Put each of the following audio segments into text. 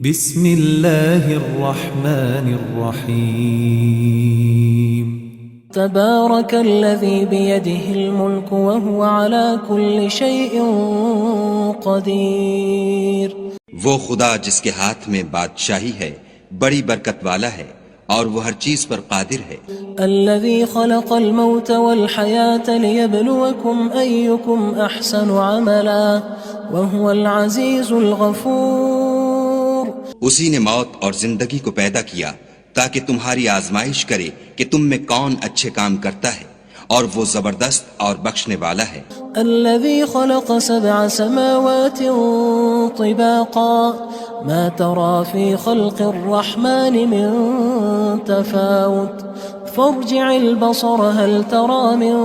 بسم اللہ الرحمن الرحیم تبارك الذي بيده الملك وهو على كل شيء قدير. وہ خدا جس کے ہاتھ میں بادشاہی ہے بڑی برکت والا ہے اور وہ ہر چیز پر قادر ہے. الذي خلق الموت والحياة ليبلوكم أيكم أحسن عملا وهو العزيز الغفور. اسی نے موت اور زندگی کو پیدا کیا تاکہ تمہاری آزمائش کرے کہ تم میں کون اچھے کام کرتا ہے اور وہ زبردست اور بخشنے والا ہے. الذي خلق 7 سماوات طباقا ما ترى في خلق الرحمن من تفاوت فارجع البصر هل ترى من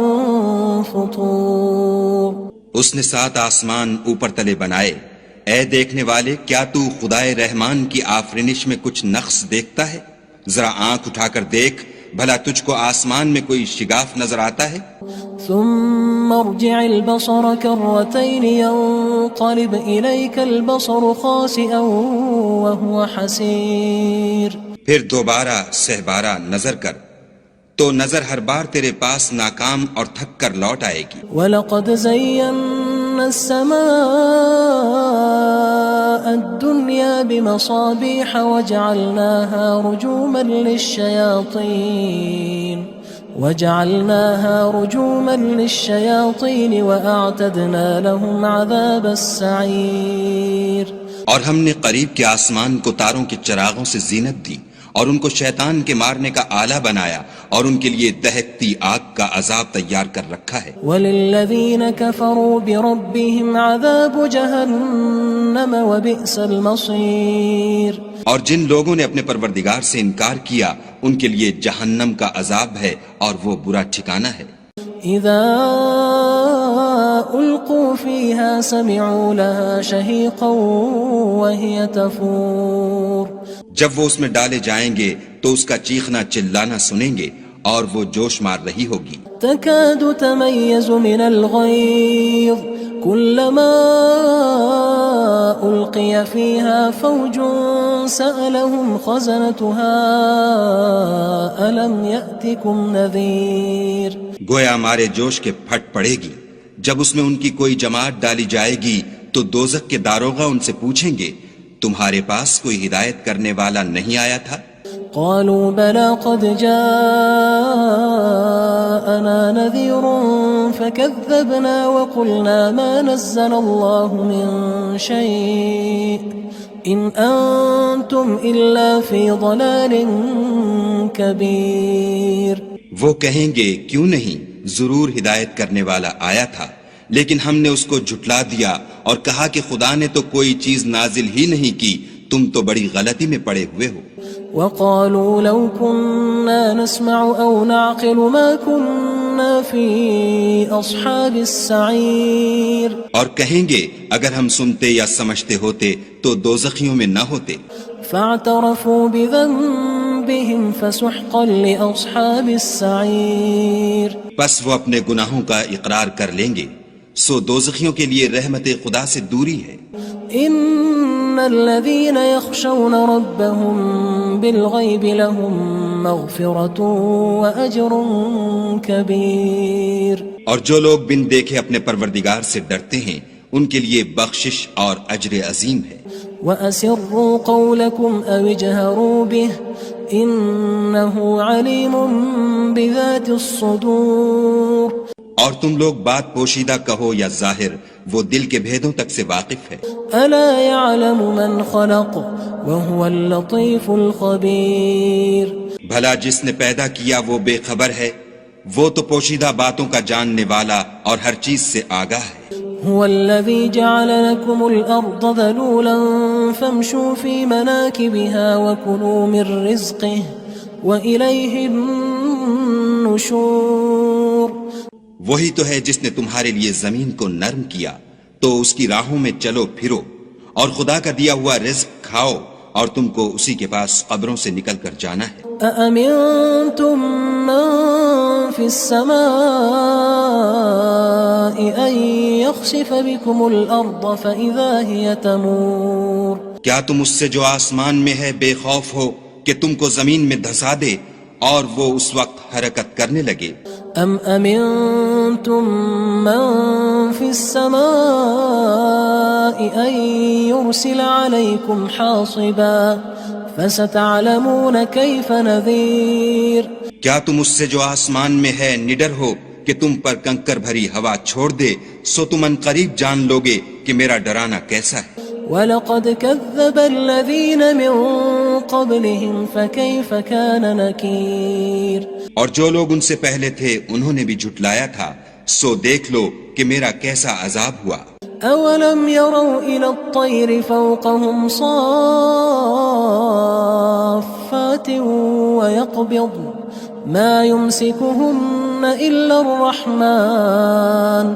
فطور. اس نے 7 آسمان اوپر تلے بنائے. اے دیکھنے والے کیا تو خدائے رحمان کی آفرینش میں کچھ نقص دیکھتا ہے؟ ذرا آنکھ اٹھا کر دیکھ بھلا تجھ کو آسمان میں کوئی شگاف نظر آتا ہے؟ ثم ارجع البصر كرتين ينقلب إليك البصر خاسئا وهو حسير. پھر دوبارہ سہبارہ نظر کر تو نظر ہر بار تیرے پاس ناکام اور تھک کر لوٹ آئے گی. وَلَقَدْ زَيَّنَّا السَّمَاءَ الدُّنْيَا بِمَصَابِيحَ وَجَعَلْنَاهَا رُجُومًا لِلشَّيَاطِينِ وَأَعْتَدْنَا لَهُمْ عَذَابَ السَّعِيرِ. اور ہم نے قریب کے آسمان کو تاروں کے چراغوں سے زینت دی اور ان کو شیطان کے مارنے کا آلہ بنایا اور ان کے لیے دہکتی آگ کا عذاب تیار کر رکھا ہے. وَلِلَّذِينَ كَفَرُوا بِرَبِّهِمْ عَذَابُ جَهَنَّمَ وَبِئْسَ الْمَصِيرُ. اور جن لوگوں نے اپنے پروردگار سے انکار کیا ان کے لیے جہنم کا عذاب ہے اور وہ برا ٹھکانہ ہے. اذا القوا فيها سمعوا لها شهيقا وهي تفور. جب وہ اس میں ڈالے جائیں گے تو اس کا چیخنا چلانا سنیں گے اور وہ جوش مار رہی ہوگی. تكاد تميز من الغيظ كلما ألقي فيها فوج سألهم خزنتها ألم يأتكم نذير. گویا مارے جوش کے پھٹ پڑے گی. جب اس میں ان کی کوئی جماعت ڈالی جائے گی تو دوزخ کے داروغہ ان سے پوچھیں گے تمہارے پاس کوئی ہدایت کرنے والا نہیں آیا تھا؟ قالوا بلى قد جاءنا نذير فكذبنا وقلنا ما نزل الله من شيء إن أنتم إلا في ضلال كبير. وہ کہیں گے کیوں نہیں، ضرور ہدایت کرنے والا آیا تھا لیکن ہم نے اس کو جھٹلا دیا اور کہا کہ خدا نے تو کوئی چیز نازل ہی نہیں کی، تم تو بڑی غلطی میں پڑے ہوئے ہو. وقالوا لو كنا نسمع أو نعقل ما كنا في أصحاب السعير. اور کہیں گے اگر ہم سنتے یا سمجھتے ہوتے تو دوزخیوں میں نہ ہوتے. فاعترفوا بذنبهم فسحقا لأصحاب السعير. پس وہ اپنے گناہوں کا اقرار کر لیں گے سو دوزخیوں کے لیے رحمت خدا سے دوری ہے. ان الذين يخشون ربهم بالغيب لهم مغفرة وأجر كبير. اور جو لوگ بن دیکھے اپنے پروردگار سے ڈرتے ہیں ان کے لیے بخشش اور اجر عظیم ہے. وَأَسِرُّوا قَوْلَكُمْ أَوِ اجْهَرُوا بِهِ إِنَّهُ عَلِيمٌ بِذَاتِ الصُّدُورِ. اور تم لوگ بات پوشیدہ کہو یا ظاہر وہ دل کے بھیدوں تک سے واقف ہے. أَلَا يَعْلَمُ مَنْ خَلَقَ وَهُوَ اللَّطِيفُ الْخَبِيرُ. بھلا جس نے پیدا کیا وہ بے خبر ہے، وہ تو پوشیدہ باتوں کا جاننے والا اور ہر چیز سے آگاہ ہے. هو الذي جعل لكم الأرض ذلولا فامشوا في مناكبها وكلوا من رزقه وإليه النشور. وہی تو ہے جس نے تمہارے لیے زمین کو نرم کیا تو اس کی راہوں میں چلو پھرو اور خدا کا دیا ہوا رزق کھاؤ اور تم کو اسی کے پاس قبروں سے نکل کر جانا ہے. أأمنتم من في السماء أن يخسف بكم الأرض فإذا هي تمور. کیا تم اس سے جو آسمان میں ہے بے خوف ہو کہ تم کو زمین میں دھسا دے اور وہ اس وقت حرکت کرنے لگے؟ ام امنتم من في السماء ان يرسل عليكم حاصبا فستعلمون كيف نذير کیا تم اس سے جو آسمان میں ہے نڈر ہو کہ تم پر کنکر بھری ہوا چھوڑ دے، سو تم ان قریب جان لوگے کہ میرا ڈرانا کیسا ہے۔ وَلَقَدْ كَذَّبَ الَّذِينَ مِن قَبْلِهِمْ فَكَيْفَ كَانَ نَكِيرٌ اور جو لوگ ان سے پہلے تھے انہوں نے بھی جھٹلایا تھا، سو دیکھ لو کہ میرا کیسا عذاب ہوا۔ أَوَلَمْ يَرَوْا إِلَى الطَّيْرِ فَوْقَهُمْ صَافَّاتٍ وَيَقْبِضْنَ مَا يُمْسِكُهُنَّ إِلَّا الرَّحْمَنُ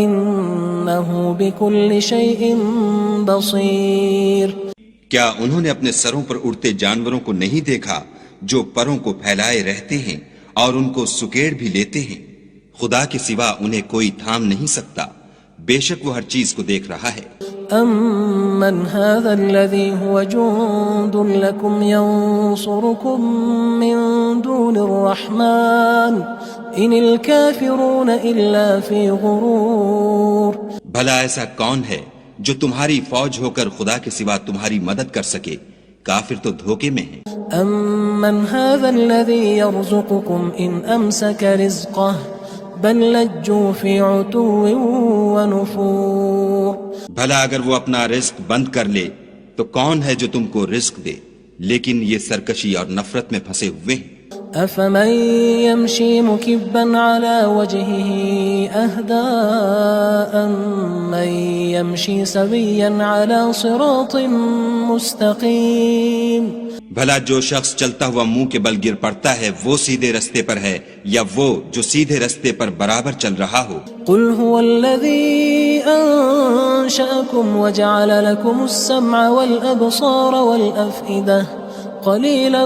إِنَّهُ بِكُلِّ شَيْءٍ بَصِيرٌ کیا انہوں نے اپنے سروں پر اڑتے جانوروں کو نہیں دیکھا جو پروں کو پھیلائے رہتے ہیں اور ان کو سکیڑ بھی لیتے ہیں؟ خدا کے سوا انہیں کوئی تھام نہیں سکتا، بے شک وہ ہر چیز کو دیکھ رہا ہے۔ أَمَّنْ هَذَا الَّذِي هُوَ جُندٌ لَكُمْ يَنصُرُكُم مِّن دُونِ الرَّحْمَنِ إِنِ الْكَافِرُونَ إِلَّا فِي غُرُورٍ بھلا ایسا کون ہے جو تمہاری فوج ہو کر خدا کے سوا تمہاری مدد کر سکے؟ کافر تو دھوکے میں ہیں۔ أَمَّنْ هَذَا الَّذِي يَرْزُقُكُمْ إِنْ أَمْسَكَ رِزْقَهُ بَلْ لَجُّوا فِي عُتُوٍّ وَنُفُورٍ بھلا اگر وہ اپنا رزق بند کر لے تو کون ہے جو تم کو رزق دے؟ لیکن یہ سرکشی اور نفرت میں پھنسے ہوئے ہیں۔ أَفَمَن يَمْشِي مُكِبًّا عَلَى وَجْهِهِ أَهْدَىٰ أَمَّن يَمْشِي سَوِيًّا عَلَى صِرَاطٍ مُّسْتَقِيمٍ بھلا جو شخص چلتا ہوا منہ کے بل گر پڑتا ہے وہ سیدھے رستے پر ہے یا وہ جو سیدھے رستے پر برابر چل رہا ہو؟ قُلْ هُوَ الَّذِي أَنشَأَكُمْ وَجَعَلَ لَكُمُ السَّمْعَ وَالْأَبْصَارَ وَالْأَفْئِدَةَ قَلِيلًا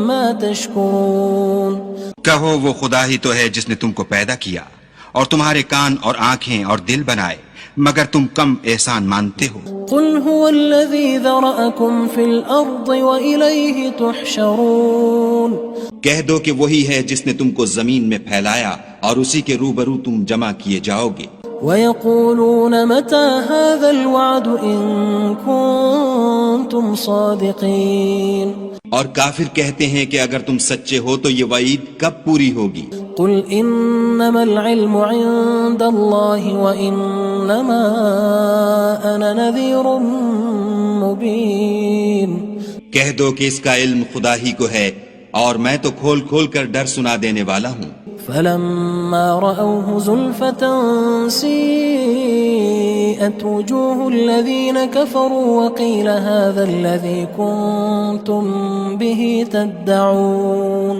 مَا تَشْكُرُونَ کہو وہ خدا ہی تو ہے جس نے تم کو پیدا کیا اور تمہارے کان اور آنکھیں اور دل بنائے، مگر تم کم احسان مانتے ہو۔ قُلْ هُوَ الَّذِي ذَرَأَكُمْ فِي الْأَرْضِ وَإِلَيْهِ تُحْشَرُونَ کہہ دو کہ وہی ہے جس نے تم کو زمین میں پھیلایا اور اسی کے روبرو تم جمع کیے جاؤ گے۔ وَيَقُولُونَ مَتَى هَذَا الْوَعْدُ إِن كُنتُمْ صَادِقِينَ اور کافر کہتے ہیں کہ اگر تم سچے ہو تو یہ وعید کب پوری ہوگی؟ قُلْ إِنَّمَا الْعِلْمُ عِندَ اللَّهِ وَإِنَّمَا أَنَا نَذِيرٌ مُّبِينٌ کہہ دو کہ اس کا علم خدا ہی کو ہے اور میں تو کھول کھول کر ڈر سنا دینے والا ہوں۔ فَلَمَّا رَأَوْهُ زُلْفَةً سِيئَتْ وُجُوهُ الَّذِينَ كَفَرُوا وَقِيلَ هَذَا الَّذِي كُنتُم بِهِ تَدَّعُونَ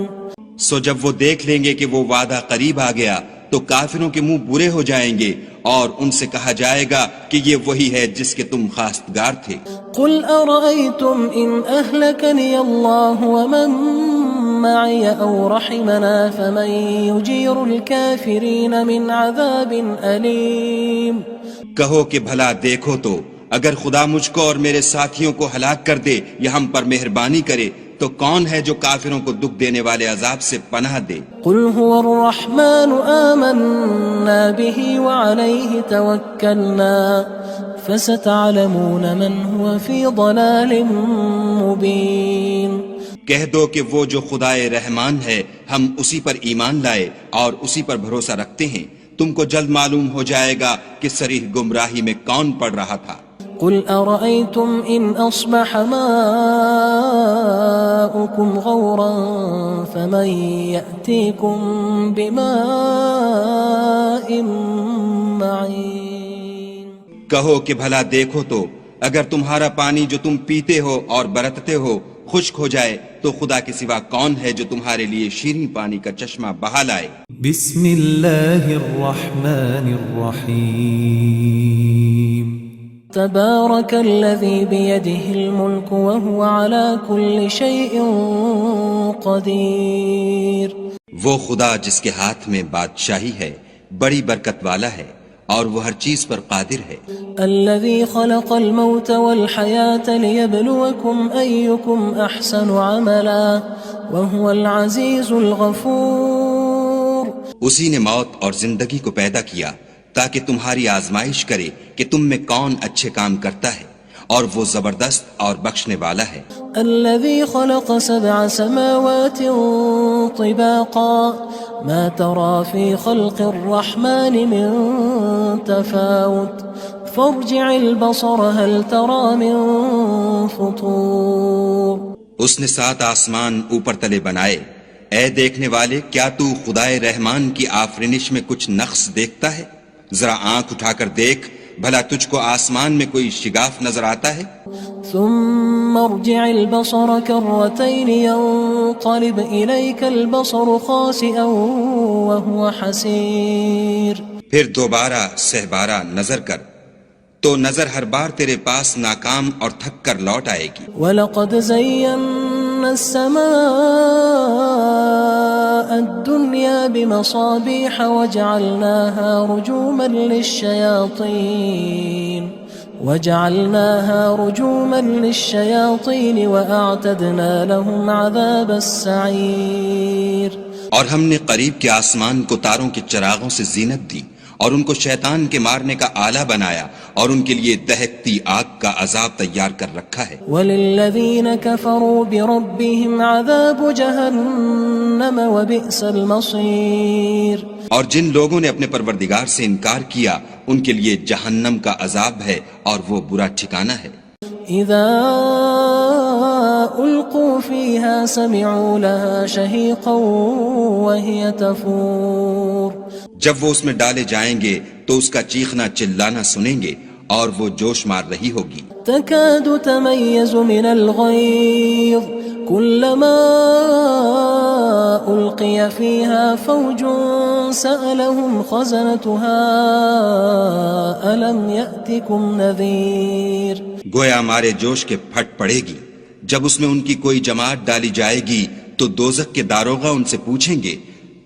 سو جب وہ دیکھ لیں گے کہ وہ وعدہ قریب آ گیا تو کافروں کے منہ برے ہو جائیں گے اور ان سے کہا جائے گا کہ یہ وہی ہے جس کے تم خواستگار تھے۔ قُلْ أَرَأَيْتُمْ إِنْ أَهْلَكَنِيَ اللَّهُ وَمَن مَّعِيَ أَوْ رَحِمَنَا فَمَن يُجِيرُ الْكَافِرِينَ مِنْ عَذَابٍ أَلِيمٍ کہو کہ بھلا دیکھو تو اگر خدا مجھ کو اور میرے ساتھیوں کو ہلاک کر دے یا ہم پر مہربانی کرے تو کون ہے جو کافروں کو دکھ دینے والے عذاب سے پناہ دے؟ قُلْ هُوَ الرَّحْمَنُ آمَنَّا بِهِ وَعَلَيْهِ تَوَكَّلْنَا فَسَتَعْلَمُونَ مَنْ هُوَ فِي ضَلَالٍ مُّبِينٍ کہہ دو کہ وہ جو خدائے رحمان ہے ہم اسی پر ایمان لائے اور اسی پر بھروسہ رکھتے ہیں، تم کو جلد معلوم ہو جائے گا کہ صریح گمراہی میں کون پڑ رہا تھا۔ قُلْ أَرَأَيْتُمْ إِنْ أَصْبَحَ مَاؤُكُمْ غَوْرًا فَمَن يَأْتِيكُم بِمَاءٍ مَّعِينٍ کہو کہ بھلا دیکھو تو اگر تمہارا پانی جو تم پیتے ہو اور برتتے ہو خشک ہو جائے تو خدا کے سوا کون ہے جو تمہارے لیے شیریں پانی کا چشمہ بہا لائے؟ بسم اللہ الرحمن الرحیم تبارك الذي بيده الملك وهو على كل شيء قدير وہ خدا جس کے ہاتھ میں بادشاہی ہے بڑی برکت والا ہے اور وہ ہر چیز پر قادر ہے. الذي خلق الموت والحياة ليبلوكم أيكم أحسن عملا وهو العزيز الغفور. اسی نے موت اور زندگی کو پیدا کیا تاکہ تمہاری آزمائش کرے کہ تم میں کون اچھے کام کرتا ہے، اور وہ زبردست اور بخشنے والا ہے. الذي خلق 7 سماوات طباقا ما ترى في خلق الرحمن من تفاوت فارجع البصر هل ترى من فطور. اس نے 7 آسمان اوپر تلے بنائے. اے دیکھنے والے، کیا تو خدائے رحمان کی آفرینش میں کچھ نقص دیکھتا ہے؟ ذرا آنکھ اٹھا کر دیکھ، بھلا تجھ کو آسمان میں کوئی شگاف نظر آتا ہے؟ ثم ارجع البصر كرتين ينقلب إليك البصر خاسئا وهو حسير. پھر دوبارہ سہبارہ نظر کر تو نظر ہر بار تیرے پاس ناکام اور تھک کر لوٹ آئے گی. وَلَقَدْ زَيَّنَّا السَّمَاءَ الدُّنْيَا بِمَصَابِيحَ وَجَعَلْنَاهَا رُجُومًا لِلشَّيَاطِينِ وَأَعْتَدْنَا لَهُمْ عَذَابَ السَّعِيرِ. اور ہم نے قریب کے آسمان کو تاروں کے چراغوں سے زینت دی اور ان کو شیطان کے مارنے کا آلہ بنایا اور ان کے لیے دہکتی آگ کا عذاب تیار کر رکھا ہے. وَلِلَّذِينَ كَفَرُوا بِرَبِّهِمْ عَذَابُ جَهَنَّمَ وَبِئْسَ الْمَصِيرُ. اور جن لوگوں نے اپنے پروردگار سے انکار کیا ان کے لیے جہنم کا عذاب ہے اور وہ برا ٹھکانہ ہے. اذا القوا فيها سمعوا لها شهيقا وهي تفور. جب وہ اس میں ڈالے جائیں گے تو اس کا چیخنا چلانا سنیں گے اور وہ جوش مار رہی ہوگی. تكاد تميز من الغيظ كلما ألقي فيها فوج سألهم خزنتها ألم يأتكم نذير. گویا ہمارے جوش کے پھٹ پڑے گی. جب اس میں ان کی کوئی جماعت ڈالی جائے گی تو دوزخ کے داروغہ ان سے پوچھیں گے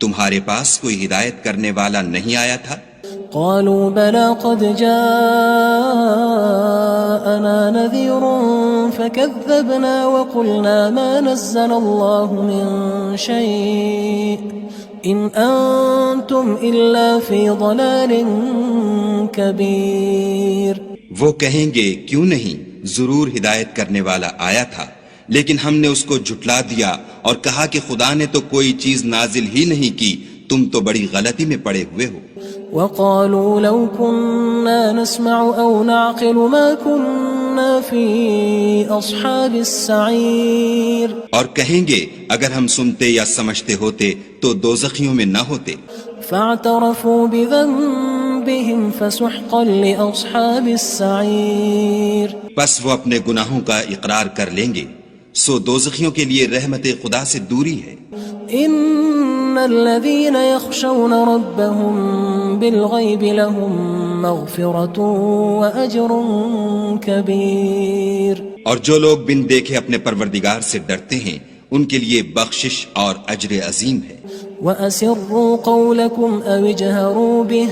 تمہارے پاس کوئی ہدایت کرنے والا نہیں آیا تھا؟ قالوا بلى قد جاءنا نذير فكذبنا وقلنا ما نزل الله من شيء إن أنتم إلا في ضلال كبير. وہ کہیں گے کیوں نہیں، ضرور ہدایت کرنے والا آیا تھا، لیکن ہم نے اس کو جھٹلا دیا اور کہا کہ خدا نے تو کوئی چیز نازل ہی نہیں کی، تم تو بڑی غلطی میں پڑے ہوئے ہو. وقالوا لو كنا نسمع أو نعقل ما كنا في أصحاب السعير. اور کہیں گے اگر ہم سنتے یا سمجھتے ہوتے تو دوزخیوں میں نہ ہوتے. فاعترفوا بذنبهم فسحقا لأصحاب السعير. بس وہ اپنے گناہوں کا اقرار کر لیں گے، سو دوزخیوں کے لیے رحمت خدا سے دوری ہے. ان الذين يخشون ربهم بالغيب لهم مغفرة واجر كبير. اور جو لوگ بن دیکھے اپنے پروردگار سے ڈرتے ہیں ان کے لیے بخشش اور اجر عظیم ہے. واسروا قولكم او اجهروا به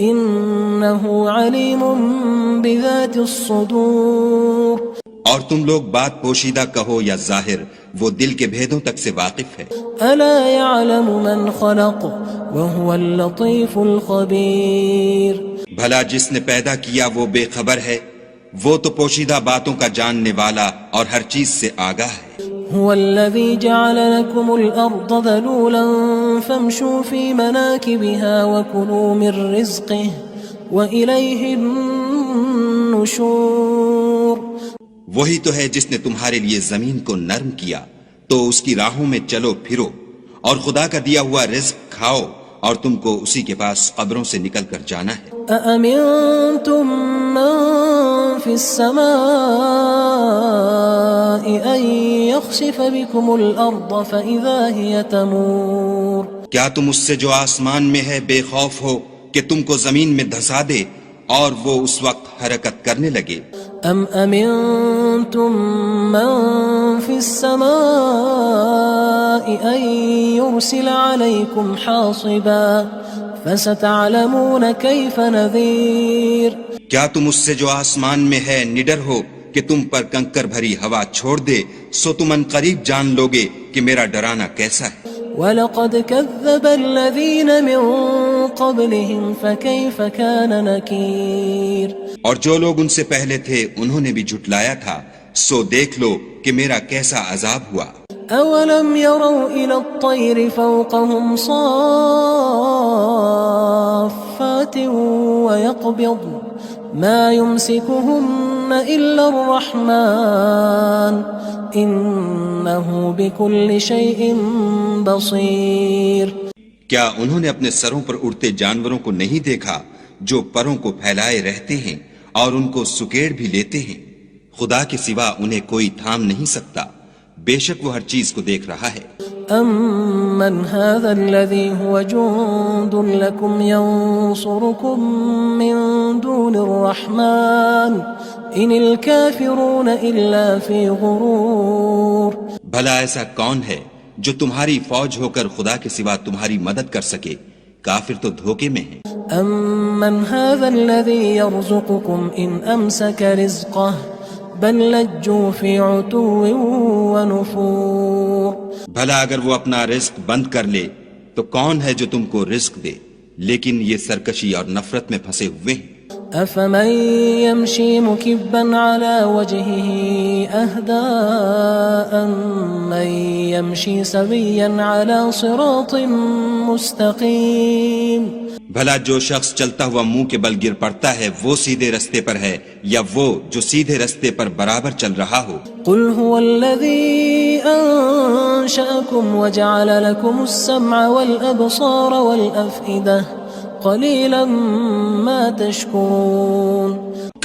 انه عليم بذات الصدور. اور تم لوگ بات پوشیدہ کہو یا ظاہر، وہ دل کے بھیدوں تک سے واقف ہے. الا يعلم من خلق وهو اللطيف الخبير. بھلا جس نے پیدا کیا وہ بے خبر ہے، وہ تو پوشیدہ باتوں کا جاننے والا اور ہر چیز سے آگاہ ہے. هو الذي جعل لكم الأرض ذلولا فامشوا في مناكبها وكلوا من رزقه وإليه النشور. وہی تو ہے جس نے تمہارے لیے زمین کو نرم کیا تو اس کی راہوں میں چلو پھرو اور خدا کا دیا ہوا رزق کھاؤ اور تم کو اسی کے پاس قبروں سے نکل کر جانا ہے. أأمنتم من في السماء أن يخسف بكم الأرض فإذا هي تمور. کیا تم اس سے جو آسمان میں ہے بے خوف ہو کہ تم کو زمین میں دھسا دے اور وہ اس وقت حرکت کرنے لگے؟ ام امنتم من في السماء ان يرسل عليكم حاصبا فستعلمون كيف نذير کیا تم اس سے جو آسمان میں ہے نڈر ہو کہ تم پر کنکر بھری ہوا چھوڑ دے، سو تم ان قریب جان لوگے کہ میرا ڈرانا کیسا ہے۔ وَلَقَدْ كَذَّبَ الَّذِينَ مِن قَبْلِهِمْ فَكَيْفَ كَانَ نَكِيرٌ اور جو لوگ ان سے پہلے تھے انہوں نے بھی جھٹلایا تھا، سو دیکھ لو کہ میرا کیسا عذاب ہوا۔ أَوَلَمْ يَرَوْا إِلَى الطَّيْرِ فَوْقَهُمْ صَافَّاتٍ وَيَقْبِضْنَ مَا يُمْسِكُهُنَّ إِلَّا الرَّحْمَنُ إِنَّهُ بِكُلِّ شَيْءٍ بَصِيرٌ کیا انہوں نے اپنے سروں پر اڑتے جانوروں کو نہیں دیکھا جو پروں کو پھیلائے رہتے ہیں اور ان کو سکیڑ بھی لیتے ہیں؟ خدا کے سوا انہیں کوئی تھام نہیں سکتا، بے شک وہ ہر چیز کو دیکھ رہا ہے۔ أَمَّنْ هَذَا الَّذِي هُوَ جُندٌ لَكُمْ يَنصُرُكُم مِّن دُونِ الرَّحْمَنِ إِنِ الْكَافِرُونَ إِلَّا فِي غُرُورٍ بھلا ایسا کون ہے جو تمہاری فوج ہو کر خدا کے سوا تمہاری مدد کر سکے؟ کافر تو دھوکے میں ہیں۔ أَمَّنْ هَذَا الَّذِي يَرْزُقُكُمْ إِنْ أَمْسَكَ رِزْقَهُ بَل لَجُّوا فِي عُتُوٍّ وَنُفُورٍ بھلا اگر وہ اپنا رزق بند کر لے تو کون ہے جو تم کو رزق دے؟ لیکن یہ سرکشی اور نفرت میں پھنسے ہوئے ہیں۔ أَفَمَن يَمْشِي مُكِبًّا عَلَى وَجْهِهِ أَهْدَىٰ أَمَّن يَمْشِي سَوِيًّا عَلَى صِرَاطٍ مُّسْتَقِيمٍ بھلا جو شخص چلتا ہوا منہ کے بل گر پڑتا ہے وہ سیدھے رستے پر ہے یا وہ جو سیدھے رستے پر برابر چل رہا ہو؟ قُلْ هُوَ الَّذِي أَنشَأَكُمْ وَجَعَلَ لَكُمُ السَّمْعَ وَالْأَبْصَارَ وَالْأَفْئِدَةَ قَلِيلًا مَا تَشْكُرُونَ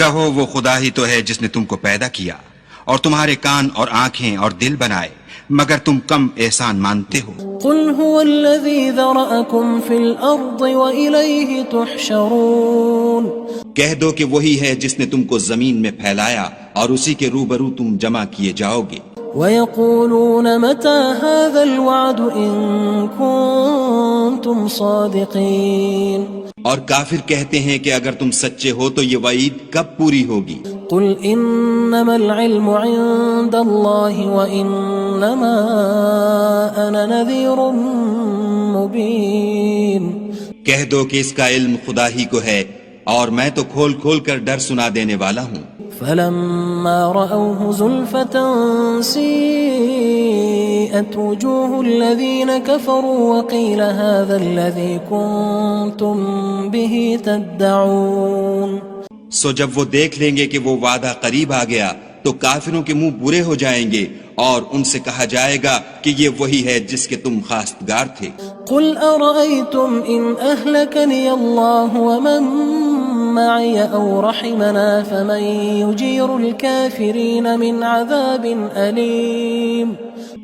کہو وہ خدا ہی تو ہے جس نے تم کو پیدا کیا اور تمہارے کان اور آنکھیں اور دل بنائے، مگر تم کم احسان مانتے ہو۔ قُلْ هُوَ الَّذِي ذَرَأَكُمْ فِي الْأَرْضِ وَإِلَيْهِ تُحْشَرُونَ کہہ دو کہ وہی ہے جس نے تم کو زمین میں پھیلایا اور اسی کے روبرو تم جمع کیے جاؤ گے۔ وَيَقُولُونَ مَتَى هَذَا الْوَعْدُ إِن كُنتُمْ صَادِقِينَ اور کافر کہتے ہیں کہ اگر تم سچے ہو تو یہ وعید کب پوری ہوگی؟ قُلْ إِنَّمَا الْعِلْمُ عِندَ اللَّهِ وَإِنَّمَا أَنَا نَذِيرٌ مُّبِينٌ کہہ دو کہ اس کا علم خدا ہی کو ہے اور میں تو کھول کھول کر ڈر سنا دینے والا ہوں۔ فَلَمَّا رَأَوْهُ زُلْفَةً سِيئَتْ وُجُوهُ الَّذِينَ كَفَرُوا وَقِيلَ هَذَا الَّذِي كُنتُم بِهِ تَدَّعُونَ سو جب وہ دیکھ لیں گے کہ وہ وعدہ قریب آ گیا تو کافروں کے منہ برے ہو جائیں گے اور ان سے کہا جائے گا کہ یہ وہی ہے جس کے تم خواستگار تھے۔ قُلْ أَرَأَيْتُمْ إِنْ أَهْلَكَنِيَ اللَّهُ وَمَن مَّعِيَ أَوْ رَحِمَنَا فَمَن يُجِيرُ الْكَافِرِينَ مِنْ عَذَابٍ أَلِيمٍ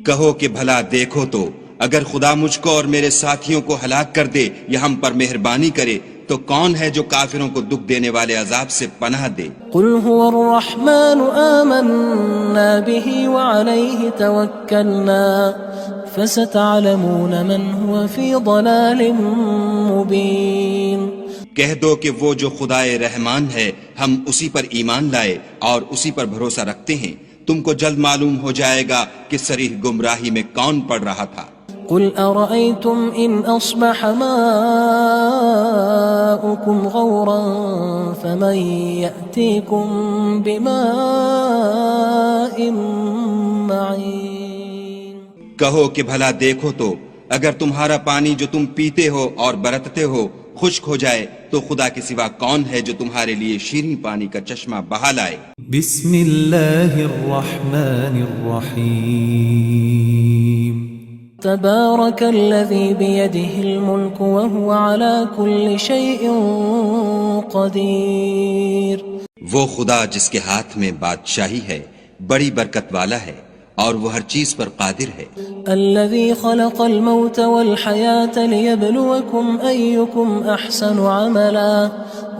کہو کہ بھلا دیکھو تو اگر خدا مجھ کو اور میرے ساتھیوں کو ہلاک کر دے یا ہم پر مہربانی کرے تو کون ہے جو کافروں کو دکھ دینے والے عذاب سے پناہ دے؟ قُلْ هُوَ الرَّحْمَنُ آمَنَّا بِهِ وَعَلَيْهِ تَوَكَّلْنَا فَسَتَعْلَمُونَ مَنْ هُوَ فِي ضَلَالٍ مُّبِينٍ کہہ دو کہ وہ جو خدائے رحمان ہے ہم اسی پر ایمان لائے اور اسی پر بھروسہ رکھتے ہیں، تم کو جلد معلوم ہو جائے گا کہ صریح گمراہی میں کون پڑ رہا تھا۔ قُلْ أَرَأَيْتُمْ إِنْ أَصْبَحَ مَاؤُكُمْ غَوْرًا فَمَن يَأْتِيكُم بِمَاءٍ مَّعِينٍ کہو کہ بھلا دیکھو تو اگر تمہارا پانی جو تم پیتے ہو اور برتتے ہو خشک ہو جائے تو خدا کے سوا کون ہے جو تمہارے لیے شیریں پانی کا چشمہ بہا لائے؟ بسم اللہ الرحمن الرحیم تبارك الذي بيده الملك وهو على كل شيء قدير وہ خدا جس کے ہاتھ میں بادشاہی ہے بڑی برکت والا ہے اور وہ ہر چیز پر قادر ہے۔ الذي خلق الموت والحياة ليبلوكم أيكم أحسن عملا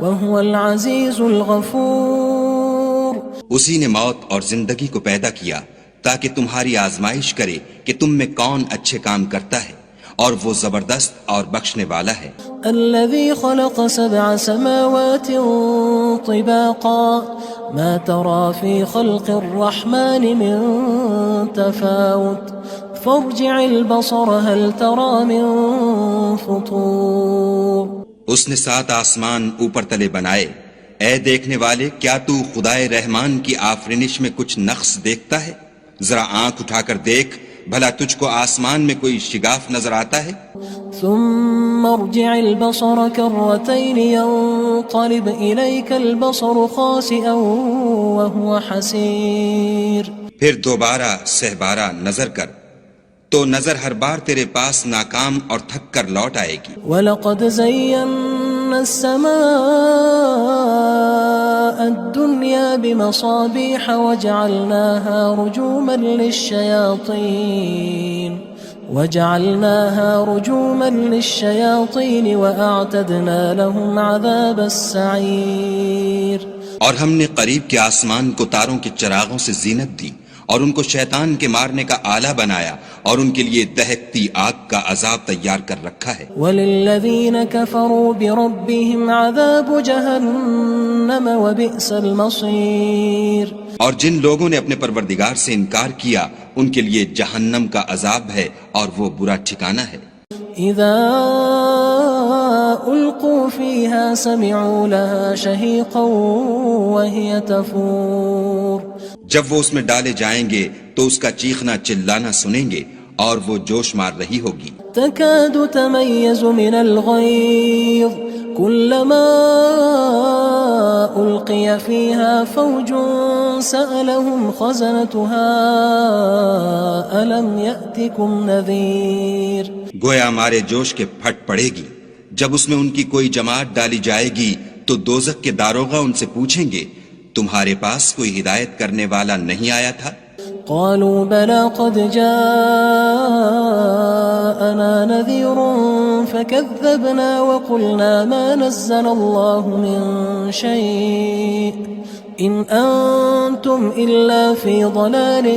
وهو العزيز الغفور اسی نے موت اور زندگی کو پیدا کیا تاکہ تمہاری آزمائش کرے کہ تم میں کون اچھے کام کرتا ہے، اور وہ زبردست اور بخشنے والا ہے۔ الذي خلق 7 سماوات طباقا ما ترى في خلق الرحمن من تفاوت فارجع البصر هل ترى من فطور۔ اس نے 7 آسمان اوپر تلے بنائے، اے دیکھنے والے کیا تو خدائے رحمان کی آفرینش میں کچھ نقص دیکھتا ہے؟ ذرا آنکھ اٹھا کر دیکھ، بھلا تجھ کو آسمان میں کوئی شگاف نظر آتا ہے؟ ثم ارجع البصر كرتين ينقلب إليك البصر خاسئا وهو حسير۔ پھر دوبارہ سہبارہ نظر کر تو نظر ہر بار تیرے پاس ناکام اور تھک کر لوٹ آئے گی۔ وَلَقَدْ زَيَّنَّا السَّمَاءَ الدُّنْيَا بِمَصَابِيحَ وَجَعَلْنَاهَا رُجُومًا لِلشَّيَاطِينِ وَأَعْتَدْنَا لَهُمْ عَذَابَ السَّعِيرِ۔ اور ہم نے قریب کے آسمان کو تاروں کے چراغوں سے زینت دی اور ان کو شیطان کے مارنے کا آلہ بنایا اور ان کے لیے دہکتی آگ کا عذاب تیار کر رکھا ہے۔ وَلِلَّذِينَ كَفَرُوا بِرَبِّهِمْ عَذَابُ جَهَنَّمَ وَبِئْسَ الْمَصِيرُ۔ اور جن لوگوں نے اپنے پروردگار سے انکار کیا ان کے لیے جہنم کا عذاب ہے اور وہ برا ٹھکانہ ہے۔ اذا القوا فيها سمعوا لها شهيقا وهي تفور۔ جب وہ اس میں ڈالے جائیں گے تو اس کا چیخنا چلانا سنیں گے اور وہ جوش مار رہی ہوگی۔ تكاد تميز من الغيظ كلما ألقي فيها فوج سألهم خزنتها ألم يأتكم نذير۔ گویا ہمارے جوش کے پھٹ پڑے گی جب اس میں ان کی کوئی جماعت ڈالی جائے گی تو دوزخ کے داروغہ ان سے پوچھیں گے تمہارے پاس کوئی ہدایت کرنے والا نہیں آیا تھا؟ قالوا بلى قد جاءنا نذير فكذبنا وقلنا ما نزل الله من شيء إن أنتم إلا في ضلال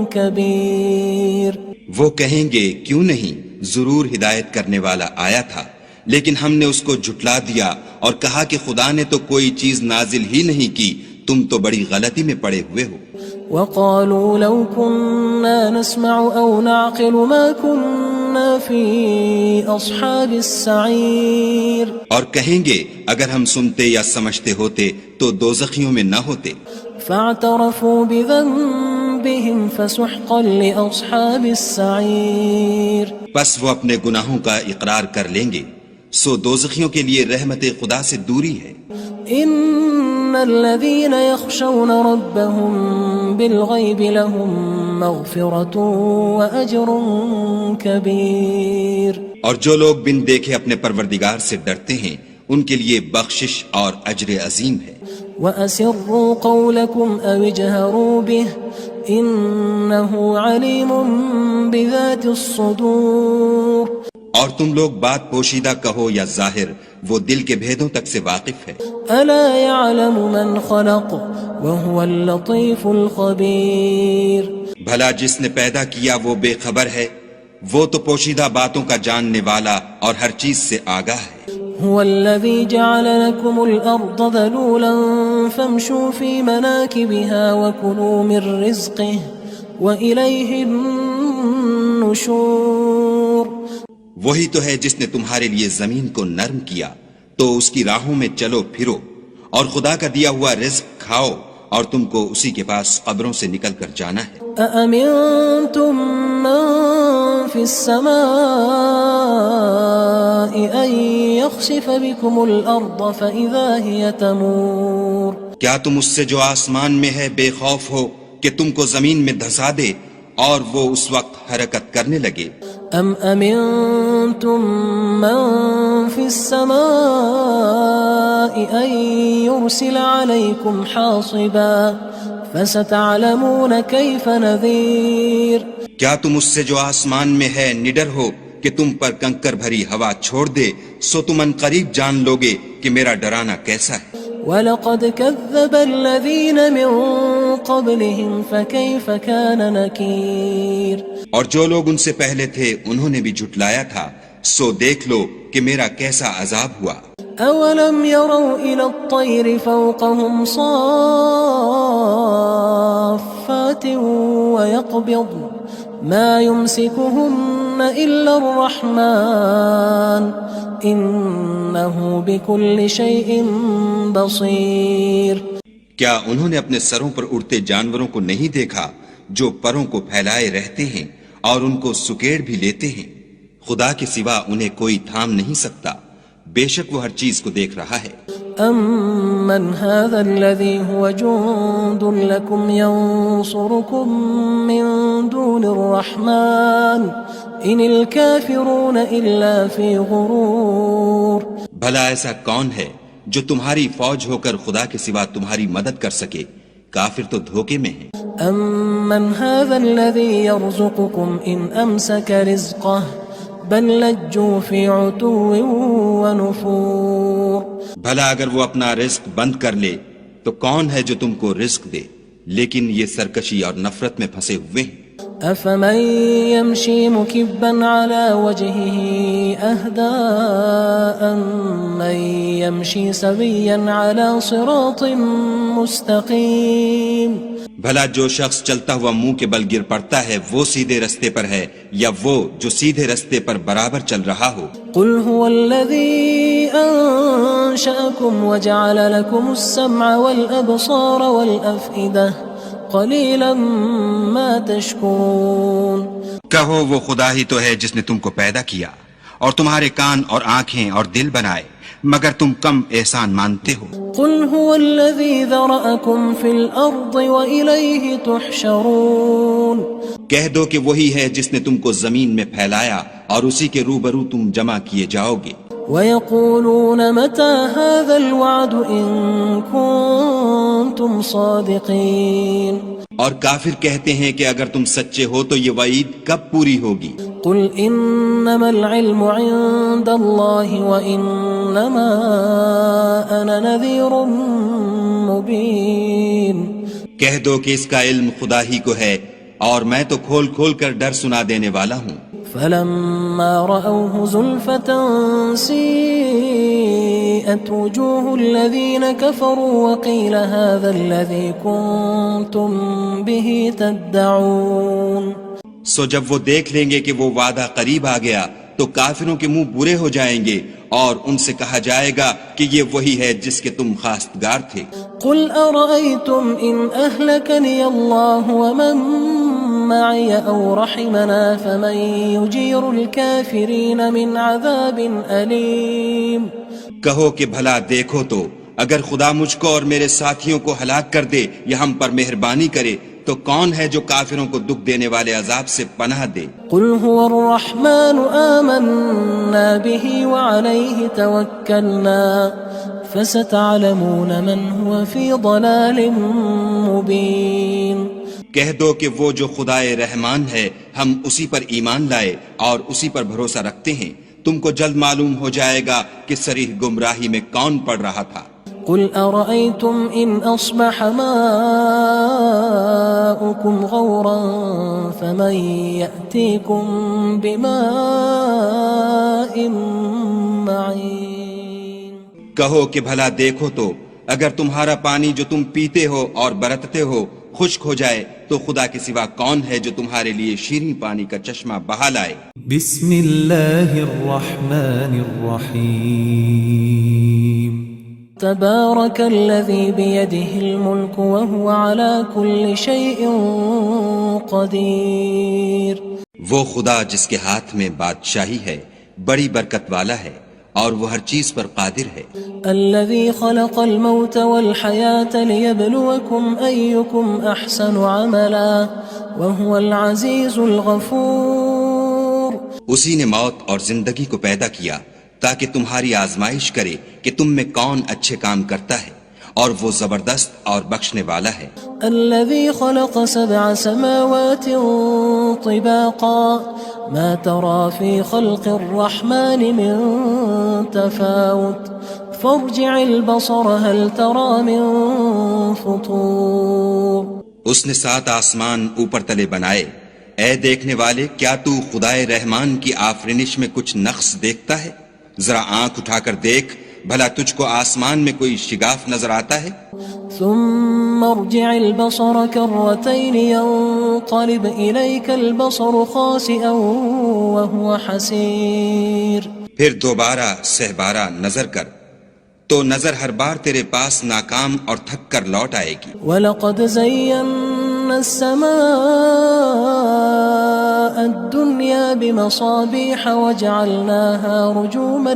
كبير۔ وہ کہیں گے کیوں نہیں، ضرور ہدایت کرنے والا آیا تھا، لیکن ہم نے اس کو جھٹلا دیا اور کہا کہ خدا نے تو کوئی چیز نازل ہی نہیں کی، تم تو بڑی غلطی میں پڑے ہوئے ہو۔ وقالوا لو كنا نسمع أو نعقل ما كنا في أصحاب السعير۔ اور کہیں گے اگر ہم سنتے یا سمجھتے ہوتے تو دوزخیوں میں نہ ہوتے۔ فاعترفوا بذنبهم فسحقا لأصحاب السعير۔ پس وہ اپنے گناہوں کا اقرار کر لیں گے، سو دوزخیوں کے لیے رحمت خدا سے دوری ہے۔ ان الذين يخشون ربهم بالغيب لهم مغفرة واجر كبير۔ اور جو لوگ بن دیکھے اپنے پروردگار سے ڈرتے ہیں ان کے لیے بخشش اور اجر عظیم ہے۔ وَأَسِرُّوا قَوْلَكُمْ أَوِ اجْهَرُوا بِهِ إِنَّهُ عَلِيمٌ بِذَاتِ الصُّدُورِ۔ اور تم لوگ بات پوشیدہ کہو یا ظاہر، وہ دل کے بھیدوں تک سے واقف ہے۔ أَلَا يَعْلَمُ مَنْ خَلَقَ وَهُوَ اللَّطِيفُ الْخَبِيرُ۔ بھلا جس نے پیدا کیا وہ بے خبر ہے، وہ تو پوشیدہ باتوں کا جاننے والا اور ہر چیز سے آگاہ ہے۔ هو الذي جعل لكم الأرض ذلولا فامشوا في مناكبها وكلوا من رزقه وإليه النشور۔ وہی تو ہے جس نے تمہارے لیے زمین کو نرم کیا تو اس کی راہوں میں چلو پھرو اور خدا کا دیا ہوا رزق کھاؤ اور تم کو اسی کے پاس قبروں سے نکل کر جانا ہے۔ أأمنتم من في السماء أن يخسف بكم الأرض فإذا هي تمور۔ کیا تم اس سے جو آسمان میں ہے بے خوف ہو کہ تم کو زمین میں دھسا دے اور وہ اس وقت حرکت کرنے لگے؟ ام امنتم من في السماء ان يرسل عليكم حاصبا فستعلمون كيف نذير۔ کیا تم اس سے جو آسمان میں ہے نڈر ہو کہ تم پر کنکر بھری ہوا چھوڑ دے، سو تم ان قریب جان لوگے کہ میرا ڈرانا کیسا ہے۔ وَلَقَدْ كَذَّبَ الَّذِينَ مِن قبلهم فكيف كان نكير اور جو لوگ ان سے پہلے تھے انہوں نے بھی جھٹلایا تھا، سو دیکھ لو کہ میرا کیسا عذاب ہوا۔ أولم يروا إلى الطير فوقهم صافات ويقبض ما يمسكهن إلا الرحمن إنه بكل شيء بصير۔ کیا انہوں نے اپنے سروں پر اڑتے جانوروں کو نہیں دیکھا جو پروں کو پھیلائے رہتے ہیں اور ان کو سکیڑ بھی لیتے ہیں؟ خدا کے سوا انہیں کوئی تھام نہیں سکتا، بے شک وہ ہر چیز کو دیکھ رہا ہے۔ أَمَّنْ هَذَا الَّذِي هُوَ جُندٌ لَكُمْ يَنصُرُكُم مِّن دُونِ الرَّحْمَٰنِ إِنِ الْكَافِرُونَ إِلَّا فِي غُرُورٍ۔ بھلا ایسا کون ہے جو تمہاری فوج ہو کر خدا کے سوا تمہاری مدد کر سکے؟ کافر تو دھوکے میں ہیں۔ أَمَّنْ هَذَا الَّذِي يَرْزُقُكُمْ إِنْ أَمْسَكَ رِزْقَهُ بل لجوا في عتو ونفور۔ بھلا اگر وہ اپنا رزق بند کر لے تو کون ہے جو تم کو رزق دے، لیکن یہ سرکشی اور نفرت میں پھنسے ہوئے ہیں۔ أفمن يمشي مكبا على وجهه أهدى أمن يمشي سويا على صراط مستقيم۔ بھلا جو شخص چلتا ہوا منہ کے بل گر پڑتا ہے وہ سیدھے رستے پر ہے یا وہ جو سیدھے رستے پر برابر چل رہا ہو؟ قل هو الذي أنشأكم وجعل لكم السمع والأبصار والأفئدة قلیلا ما تشکرون۔ کہو وہ خدا ہی تو ہے جس نے تم کو پیدا کیا اور تمہارے کان اور آنکھیں اور دل بنائے، مگر تم کم احسان مانتے ہو۔ قل هو الذی ذرأکم فی الارض وإلیہ تحشرون۔ کہہ دو کہ وہی ہے جس نے تم کو زمین میں پھیلایا اور اسی کے روبرو تم جمع کیے جاؤ گے۔ وَيَقُولُونَ مَتَى هَذَا الْوَعْدُ إِن كُنتُمْ صَادِقِينَ۔ اور کافر کہتے ہیں کہ اگر تم سچے ہو تو یہ وعید کب پوری ہوگی؟ قُلْ إِنَّمَا الْعِلْمُ عِندَ اللَّهِ وَإِنَّمَا أَنَا نَذِيرٌ مُبِينٌ۔ کہہ دو کہ اس کا علم خدا ہی کو ہے اور میں تو کھول کھول کر ڈر سنا دینے والا ہوں۔ فلما رأوه زلفة سيئت وجوه الذين كفروا وقيل هذا الذي كنتم به تدعون۔ سو جب وہ دیکھ لیں گے کہ وہ وعدہ قریب آ گیا تو کافروں کے منہ برے ہو جائیں گے اور ان سے کہا جائے گا کہ یہ وہی ہے جس کے تم خواستگار تھے۔ قل أرأيتم إن أهلكني الله ومن معي أو رحمنا فمن يجير الكافرين من عذاب أليم۔ کہو کہ بھلا دیکھو تو اگر خدا مجھ کو اور میرے ساتھیوں کو ہلاک کر دے یا ہم پر مہربانی کرے تو کون ہے جو کافروں کو دکھ دینے والے عذاب سے پناہ دے؟ قل هو الرحمن آمنا به وعليه توكلنا فستعلمون من هو في ضلال مبين۔ کہہ دو کہ وہ جو خدائے رحمان ہے ہم اسی پر ایمان لائے اور اسی پر بھروسہ رکھتے ہیں، تم کو جلد معلوم ہو جائے گا کہ صریح گمراہی میں کون پڑ رہا تھا۔ قل أرأيتم إن أصبح ماؤكم غورا فمن يأتيكم بماء معين۔ کہو کہ بھلا دیکھو تو اگر تمہارا پانی جو تم پیتے ہو اور برتتے ہو خشک ہو جائے تو خدا کے سوا کون ہے جو تمہارے لیے شیریں پانی کا چشمہ بہا لائے؟ بسم اللہ الرحمن الرحیم۔ تبارك الذي بيده الملك وهو على كل شيء قدير۔ وہ خدا جس کے ہاتھ میں بادشاہی ہے بڑی برکت والا ہے اور وہ ہر چیز پر قادر ہے۔ الذي خلق الموت والحياة ليبلوكم أيكم أحسن عملا وهو العزيز الغفور۔ اسی نے موت اور زندگی کو پیدا کیا تاکہ تمہاری آزمائش کرے کہ تم میں کون اچھے کام کرتا ہے اور وہ زبردست اور بخشنے والا ہے۔ الذي خلق 7 سماوات طباقا ما ترى في خلق الرحمن من تفاوت فارجع البصر هل ترى من فطور۔ اس نے 7 آسمان اوپر تلے بنائے، اے دیکھنے والے کیا تو خدائے رحمان کی آفرینش میں کچھ نقص دیکھتا ہے؟ ذرا آنکھ اٹھا کر دیکھ، بھلا تجھ کو آسمان میں کوئی شگاف نظر آتا ہے؟ ثم ارجع البصر كرتين ينقلب إليك البصر خاسئا وهو حسير. پھر دوبارہ سہبارہ نظر کر تو نظر ہر بار تیرے پاس ناکام اور تھک کر لوٹ آئے گی. وَلَقَدْ زَيَّنَّا السَّمَاءَ الدُّنْيَا بِمَصَابِيحَ وَجَعَلْنَاهَا رُجُومًا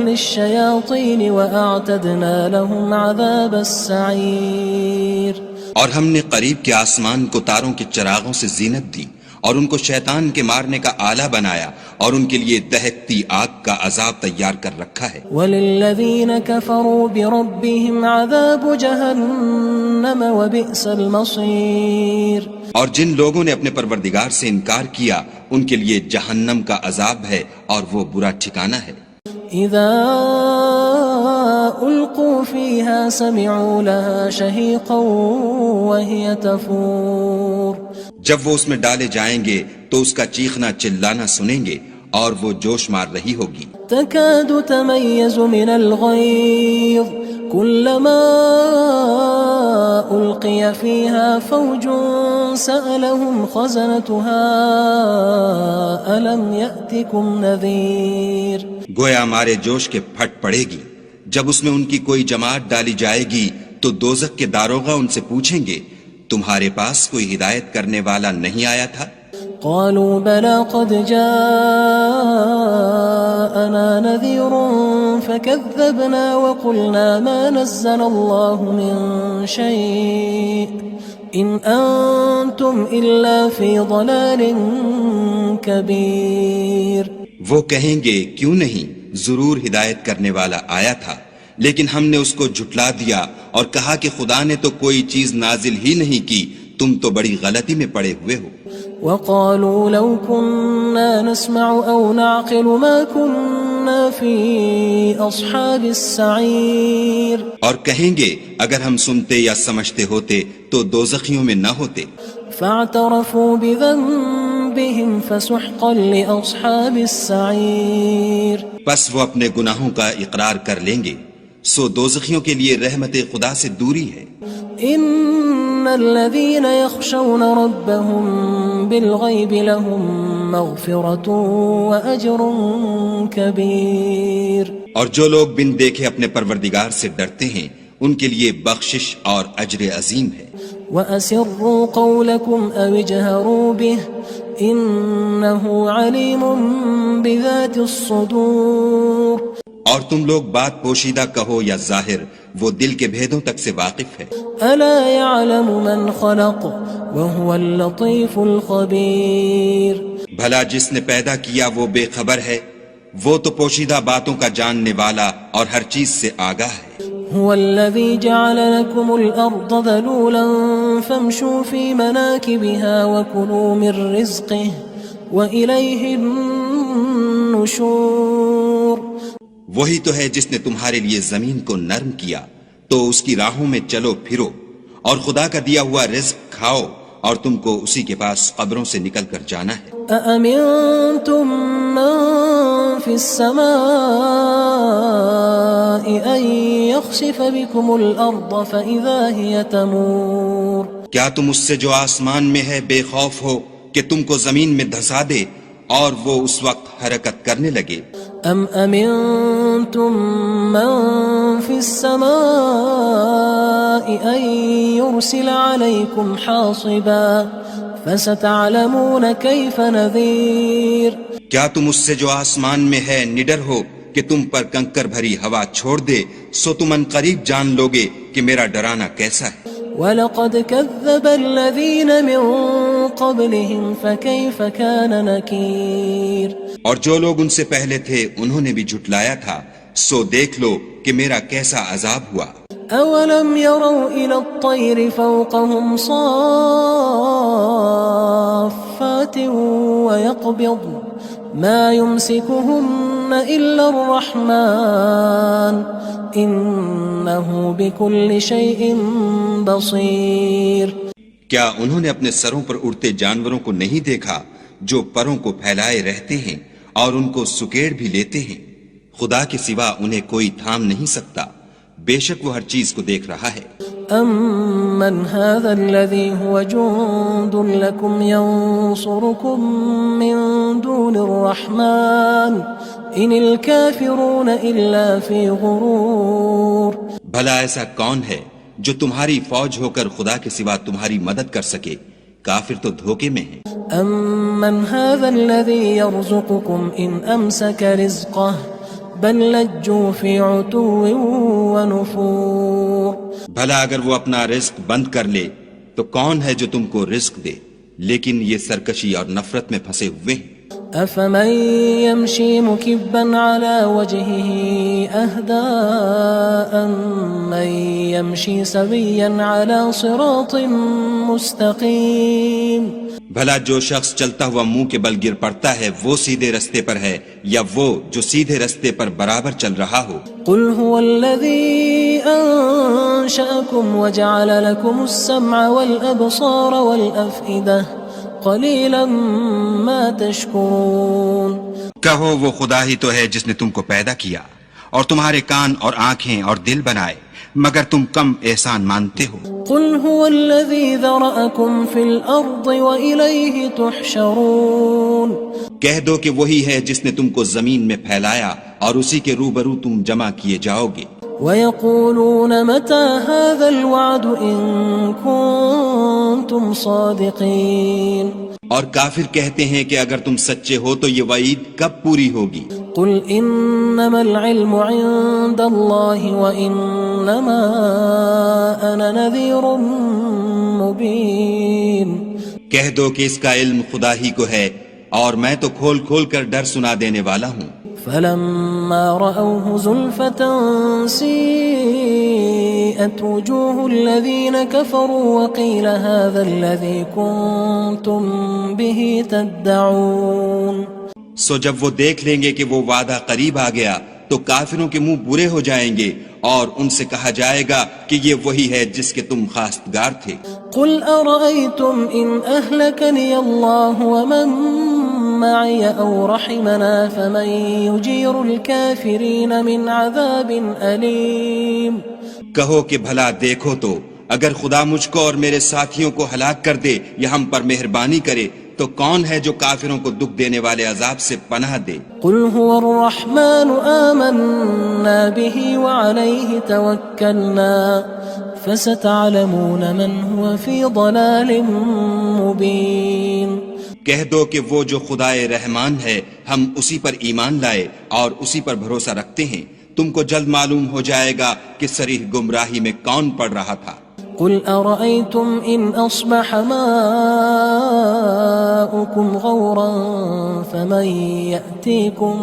لِلشَّيَاطِينِ وَأَعْتَدْنَا لَهُمْ عَذَابَ السَّعِيرِ. اور ہم نے قریب کے آسمان کو تاروں کے چراغوں سے زینت دی اور ان کو شیطان کے مارنے کا آلہ بنایا اور ان کے لیے دہکتی آگ کا عذاب تیار کر رکھا ہے. وَلِلَّذِينَ كَفَرُوا بِرَبِّهِمْ عَذَابُ جَهَنَّمَ وَبِئْسَ الْمَصِيرُ. اور جن لوگوں نے اپنے پروردگار سے انکار کیا ان کے لیے جہنم کا عذاب ہے اور وہ برا ٹھکانہ ہے. اذا القوا فيها سمعوا لها شهيقا وهي تفور. جب وہ اس میں ڈالے جائیں گے تو اس کا چیخنا چلانا سنیں گے اور وہ جوش مار رہی ہوگی. تكاد تميز من الغيظ كلما ألقي فيها فوج سألهم خزنتها ألم يأتكم نذير. گویا ہمارے جوش کے پھٹ پڑے گی جب اس میں ان کی کوئی جماعت ڈالی جائے گی تو دوزخ کے داروغہ ان سے پوچھیں گے تمہارے پاس کوئی ہدایت کرنے والا نہیں آیا تھا؟ قالوا بلى قد جاءنا نذير فكذبنا وقلنا ما نزل الله من شيء إن أنتم إلا في ضلال كبير. وہ کہیں گے کیوں نہیں، ضرور ہدایت کرنے والا آیا تھا، لیکن ہم نے اس کو جھٹلا دیا اور کہا کہ خدا نے تو کوئی چیز نازل ہی نہیں کی، تم تو بڑی غلطی میں پڑے ہوئے ہو. وقالوا لو كنا نسمع أو نعقل ما كنا في أصحاب السعير. اور کہیں گے اگر ہم سنتے یا سمجھتے ہوتے تو دوزخیوں میں نہ ہوتے. فاعترفوا بذنبهم فسحقا لأصحاب السعير. پس وہ اپنے گناہوں کا اقرار کر لیں گے، سو دوزخیوں کے لیے رحمت خدا سے دوری ہے. ان الذين يخشون ربهم بالغيب لهم مغفرة وأجر كبير. اور جو لوگ بن دیکھے اپنے پروردگار سے ڈرتے ہیں ان کے لیے بخشش اور اجر عظیم ہے. وَأَسِرُّوا قَوْلَكُمْ أَوِ اجْهَرُوا بِهِ إِنَّهُ عَلِيمٌ بِذَاتِ الصُّدُورِ. اور تم لوگ بات پوشیدہ کہو یا ظاہر، وہ دل کے بھیدوں تک سے واقف ہے. أَلَا يَعْلَمُ مَنْ خَلَقَ وَهُوَ اللَّطِيفُ الْخَبِيرُ. بھلا جس نے پیدا کیا وہ بے خبر ہے، وہ تو پوشیدہ باتوں کا جاننے والا اور ہر چیز سے آگاہ ہے. هو الذي جعل لكم الأرض ذلولا فامشوا في مناكبها وكلوا من رزقه وإليه النشور. وہی تو ہے جس نے تمہارے لیے زمین کو نرم کیا تو اس کی راہوں میں چلو پھرو اور خدا کا دیا ہوا رزق کھاؤ اور تم کو اسی کے پاس قبروں سے نکل کر جانا ہے. أأمنتم من في السماء أن يخسف بكم الأرض فإذا هي تمور. کیا تم اس سے جو آسمان میں ہے بے خوف ہو کہ تم کو زمین میں دھسا دے اور وہ اس وقت حرکت کرنے لگے؟ أم أمنتم من في السماء أن يرسل عليكم حاصبا فستعلمون كيف نذير. کیا تم اس سے جو آسمان میں ہے نڈر ہو کہ تم پر کنکر بھری ہوا چھوڑ دے، سو تم ان قریب جان لوگے کہ میرا ڈرانا کیسا ہے. وَلَقَدْ كَذَّبَ الَّذِينَ مِن قَبْلِهِمْ فَكَيْفَ كَانَ نَكِيرٌ. اور جو لوگ ان سے پہلے تھے انہوں نے بھی جھٹلایا تھا، سو دیکھ لو کہ میرا کیسا عذاب ہوا. أَوَلَمْ يَرَوْا إِلَى الطَّيْرِ فَوْقَهُمْ صَافَّاتٍ وَيَقْبِضْنَ مَا يُمْسِكُهُنَّ إِلَّا الرَّحْمَنُ إنه بكل شيء بصير. کیا انہوں نے اپنے سروں پر اڑتے جانوروں کو نہیں دیکھا جو پروں کو پھیلائے رہتے ہیں اور ان کو سکیڑ بھی لیتے ہیں؟ خدا کے سوا انہیں کوئی تھام نہیں سکتا، بے شک وہ ہر چیز کو دیکھ رہا ہے. أَمَّنْ هَذَا الَّذِي هُوَ جُندٌ لَكُمْ يَنصُرُكُم مِّن دُونِ الرَّحْمَنِ إِنِ الْكَافِرُونَ إِلَّا فِي غُرُورٍ. بھلا ایسا کون ہے جو تمہاری فوج ہو کر خدا کے سوا تمہاری مدد کر سکے؟ کافر تو دھوکے میں ہیں. أَمَّنْ هَذَا الَّذِي يَرْزُقُكُمْ إِنْ أَمْسَكَ رِزْقَهُ بل لجوا فی عتو ونفور. بھلا اگر وہ اپنا رزق بند کر لے تو کون ہے جو تم کو رزق دے؟ لیکن یہ سرکشی اور نفرت میں پھنسے ہوئے ہیں. افمن يمشي مكبا على وجهه اهدى من يمشي سويا على صراط مستقيم. بھلا جو شخص چلتا ہوا منہ کے بل گر پڑتا ہے وہ سیدھے رستے پر ہے یا وہ جو سیدھے رستے پر برابر چل رہا ہو؟ قل هو الذي انشأكم وجعل لكم السمع والابصار والافئدة قلیلا ما تشکرون. کہو وہ خدا ہی تو ہے جس نے تم کو پیدا کیا اور تمہارے کان اور آنکھیں اور دل بنائے، مگر تم کم احسان مانتے ہو. قل هو الذی ذرأکم فی الارض وإلیہ تحشرون. کہہ دو کہ وہی ہے جس نے تم کو زمین میں پھیلایا اور اسی کے روبرو تم جمع کیے جاؤ گے. وَيَقُولُونَ مَتَى هَذَا الْوَعْدُ إِن كُنتُمْ صَادِقِينَ. اور کافر کہتے ہیں کہ اگر تم سچے ہو تو یہ وعید کب پوری ہوگی؟ قُلْ إِنَّمَا الْعِلْمُ عِندَ اللَّهِ وَإِنَّمَا أَنَا نَذِيرٌ مُبِينٌ. کہہ دو کہ اس کا علم خدا ہی کو ہے اور میں تو کھول کھول کر ڈر سنا دینے والا ہوں. فلما رأوه زلفة سيئت وجوه الذين كفروا وقيل هذا الذي كنتم به تدعون. سو جب وہ دیکھ لیں گے کہ وہ وعدہ قریب آ گیا تو کافروں کے منہ برے ہو جائیں گے اور ان سے کہا جائے گا کہ یہ وہی ہے جس کے تم خواستگار تھے. قل أرأيتم إن أهلكني الله ومن معي أو رحمنا فمن يجير الكافرين من عذاب أليم. کہو کہ بھلا دیکھو تو اگر خدا مجھ کو اور میرے ساتھیوں کو ہلاک کر دے یا ہم پر مہربانی کرے تو کون ہے جو کافروں کو دکھ دینے والے عذاب سے پناہ دے؟ قل هو الرحمن آمنا به وعليه توكلنا فستعلمون من هو في ضلال مبين. کہہ دو کہ وہ جو خدائے رحمان ہے ہم اسی پر ایمان لائے اور اسی پر بھروسہ رکھتے ہیں، تم کو جلد معلوم ہو جائے گا کہ صریح گمراہی میں کون پڑ رہا تھا. قل أرأيتم إن أصبح ماؤكم غورا فمن يأتيكم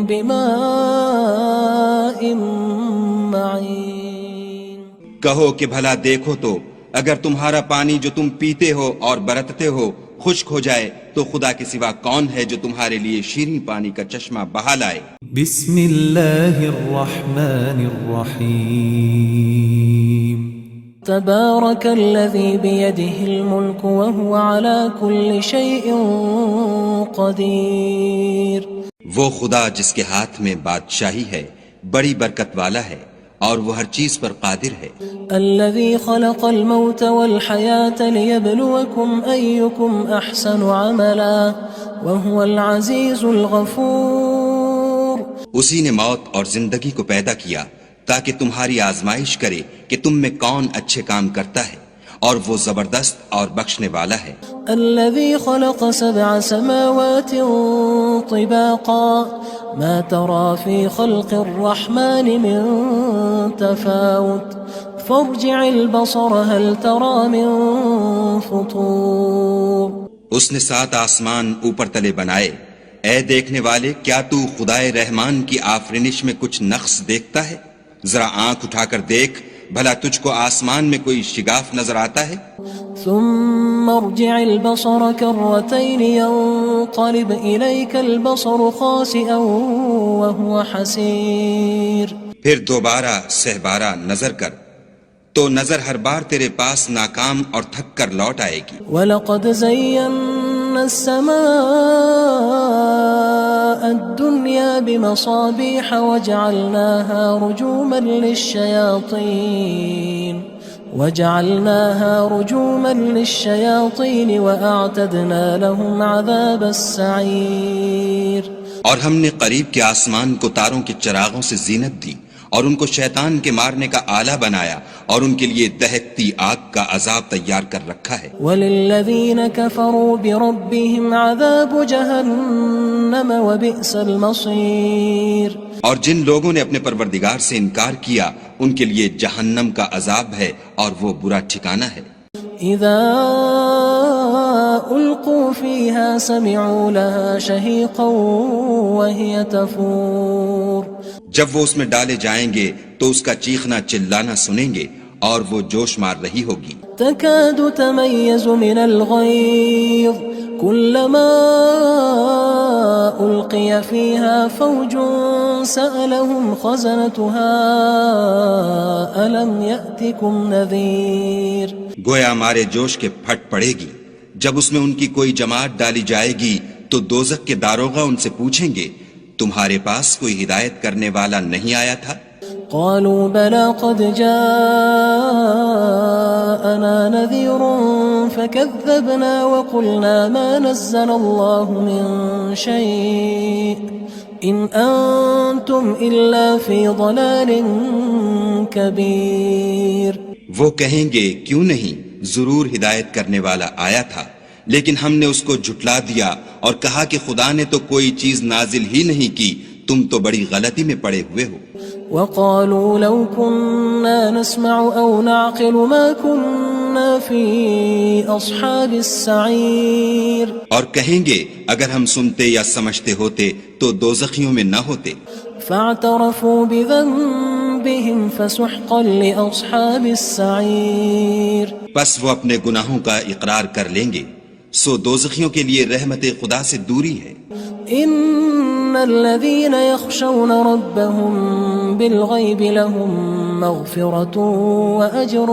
بماء معين. کہو کہ بھلا دیکھو تو اگر تمہارا پانی جو تم پیتے ہو اور برتتے ہو خشک ہو جائے تو خدا کے سوا کون ہے جو تمہارے لیے شیریں پانی کا چشمہ بہا لائے. بسم اللہ الرحمن الرحیم. تبارك الذي بيده الملك وهو على كل شيء قدير. وہ خدا جس کے ہاتھ میں بادشاہی ہے بڑی برکت والا ہے اور وہ ہر چیز پر قادر ہے. الذي خلق الموت والحياة ليبلوكم أيكم أحسن عملا وهو العزيز الغفور. اسی نے موت اور زندگی کو پیدا کیا تاکہ تمہاری آزمائش کرے کہ تم میں کون اچھے کام کرتا ہے اور وہ زبردست اور بخشنے والا ہے. الذي خلق 7 سماوات طباقا ما ترى في خلق الرحمن من تفاوت فارجع البصر هل ترى من فطور. اس نے 7 آسمان اوپر تلے بنائے. اے دیکھنے والے کیا تو خدائے رحمان کی آفرینش میں کچھ نقص دیکھتا ہے؟ ذرا آنکھ اٹھا کر دیکھ بھلا تجھ کو آسمان میں کوئی شگاف نظر آتا ہے؟ ثم ارجع البصر كرتين ينقلب إليك البصر خاسئا وهو حسير. پھر دوبارہ سہبارہ نظر کر تو نظر ہر بار تیرے پاس ناکام اور تھک کر لوٹ آئے گی. وَلَقَدْ زَيَّنَّا السَّمَاءَ الدُّنْيَا بِمَصَابِيحَ وَجَعَلْنَاهَا رُجُومًا لِلشَّيَاطِينِ وَأَعْتَدْنَا لَهُمْ عَذَابَ السَّعِيرِ. اور ہم نے قریب کے آسمان کو تاروں کے چراغوں سے زینت دی اور ان کو شیطان کے مارنے کا آلہ بنایا اور ان کے لیے دہکتی آگ کا عذاب تیار کر رکھا ہے. وَلِلَّذِينَ كَفَرُوا بِرَبِّهِمْ عَذَابُ جَهَنَّمَ وَبِئْسَ الْمَصِيرُ. اور جن لوگوں نے اپنے پروردگار سے انکار کیا ان کے لیے جہنم کا عذاب ہے اور وہ برا ٹھکانہ ہے. اذا القوا فيها سمعوا لها شهيقا وهي تفور. جب وہ اس میں ڈالے جائیں گے تو اس کا چیخنا چلانا سنیں گے اور وہ جوش مار رہی ہوگی. تكاد تميز من الغيظ كلما ألقي فيها فوج سألهم خزنتها ألم يأتكم نذير. گویا مارے جوش کے پھٹ پڑے گی. جب اس میں ان کی کوئی جماعت ڈالی جائے گی تو دوزخ کے داروغہ ان سے پوچھیں گے تمہارے پاس کوئی ہدایت کرنے والا نہیں آیا تھا؟ قالوا بلى قد جاءنا نذير فكذبنا وقلنا ما نزل الله من شيء إن أنتم إلا في ضلال كبير. وہ کہیں گے کیوں نہیں، ضرور ہدایت کرنے والا آیا تھا، لیکن ہم نے اس کو جھٹلا دیا اور کہا کہ خدا نے تو کوئی چیز نازل ہی نہیں کی، تم تو بڑی غلطی میں پڑے ہوئے ہو. وقالوا لو كنا نسمع أو نعقل ما كنا في أصحاب السعير. اور کہیں گے اگر ہم سنتے یا سمجھتے ہوتے تو دوزخیوں میں نہ ہوتے. فاعترفوا بذنبهم فسحقا لأصحاب السعير. پس وہ اپنے گناہوں کا اقرار کر لیں گے، سو دوزخیوں کے لیے رحمت خدا سے دوری ہے. ان الذين يخشون ربهم بالغيب لهم مغفرة وأجر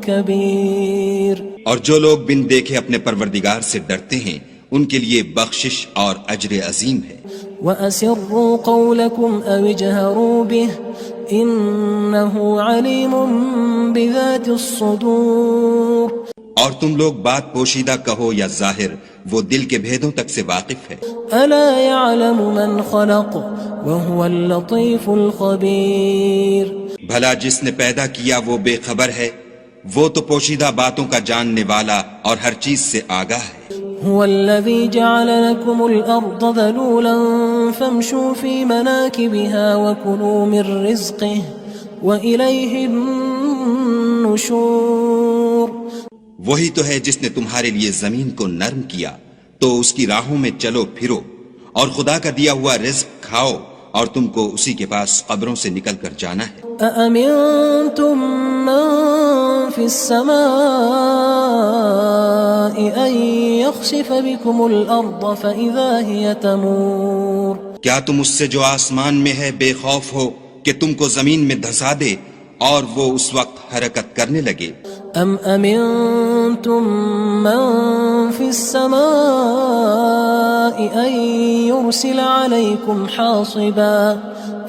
كبير. اور جو لوگ بن دیکھے اپنے پروردگار سے ڈرتے ہیں ان کے لیے بخشش اور اجر عظیم ہے. وَأَسِرُّوا قَوْلَكُمْ أَوِ اجْهَرُوا بِهِ إِنَّهُ عَلِيمٌ بِذَاتِ الصُّدُورِ. اور تم لوگ بات پوشیدہ کہو یا ظاہر، وہ دل کے بھیدوں تک سے واقف ہے. أَلَا يَعْلَمُ مَنْ خَلَقَ وَهُوَ اللَّطِيفُ الْخَبِيرُ. بھلا جس نے پیدا کیا وہ بے خبر ہے، وہ تو پوشیدہ باتوں کا جاننے والا اور ہر چیز سے آگاہ ہے. هو الذي جعل لكم الأرض ذلولا فامشوا في مناكبها وكلوا من رزقه وإليه النشور. وہی تو ہے جس نے تمہارے لیے زمین کو نرم کیا تو اس کی راہوں میں چلو پھرو اور خدا کا دیا ہوا رزق کھاؤ اور تم کو اسی کے پاس قبروں سے نکل کر جانا ہے. أأمنتم من في السماء أن يخسف بكم الأرض فإذا هي تمور. کیا تم اس سے جو آسمان میں ہے بے خوف ہو کہ تم کو زمین میں دھسا دے اور وہ اس وقت حرکت کرنے لگے؟ أم أمنتم من في السماء أن يرسل عليكم حاصبا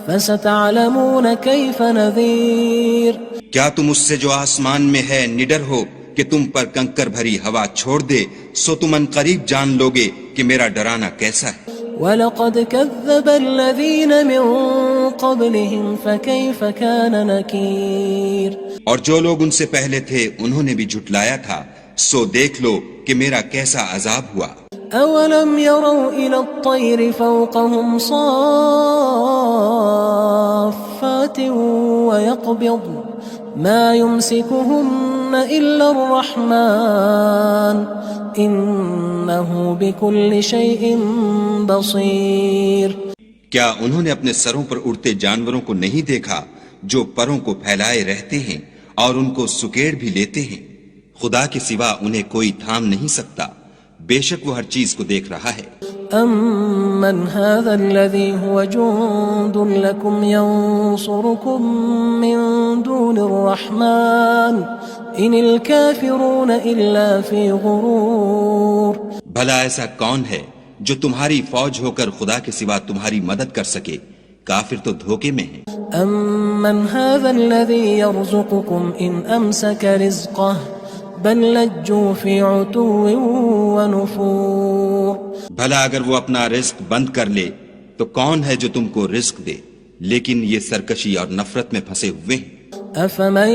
فستعلمون كيف نذير. کیا تم اس سے جو آسمان میں ہے نڈر ہو کہ تم پر کنکر بھری ہوا چھوڑ دے، سو تم ان قریب جان لوگے کہ میرا ڈرانا کیسا ہے. وَلَقَدْ كَذَّبَ الَّذِينَ مِن قَبْلِهِمْ فَكَيْفَ كَانَ نَكِيرٌ. اور جو لوگ ان سے پہلے تھے انہوں نے بھی جھٹلایا تھا، سو دیکھ لو کہ میرا کیسا عذاب ہوا. أَوَلَمْ يَرَوْا إِلَى الطَّيْرِ فَوْقَهُمْ صَافَّاتٍ وَيَقْبِضْنَ مَا يُمْسِكُهُنَّ إِلَّا الرَّحْمَنُ إِنَّهُ بِكُلِّ شَيْءٍ بَصِيرٌ. کیا انہوں نے اپنے سروں پر اڑتے جانوروں کو نہیں دیکھا جو پروں کو پھیلائے رہتے ہیں اور ان کو سکیڑ بھی لیتے ہیں؟ خدا کے سوا انہیں کوئی تھام نہیں سکتا، بے شک وہ ہر چیز کو دیکھ رہا ہے. أَمَّنْ هَذَا الَّذِي هُوَ جُندٌ لَكُمْ يَنصُرُكُم مِّن دُونِ الرَّحْمَٰنِ إِنِ الْكَافِرُونَ إِلَّا فِي غُرُورٍ بھلا ایسا کون ہے جو تمہاری فوج ہو کر خدا کے سوا تمہاری مدد کر سکے؟ کافر تو دھوکے میں ہیں۔ أَمَّنْ هَذَا الَّذِي يَرْزُقُكُمْ إِنْ أَمْسَكَ رِزْقَهُ بَل لَجُّوا فِي عُتُوٍّ وَنُفُورٍ بھلا اگر وہ اپنا رزق بند کر لے تو کون ہے جو تم کو رزق دے؟ لیکن یہ سرکشی اور نفرت میں پھنسے ہوئے ہیں۔ أَفَمَن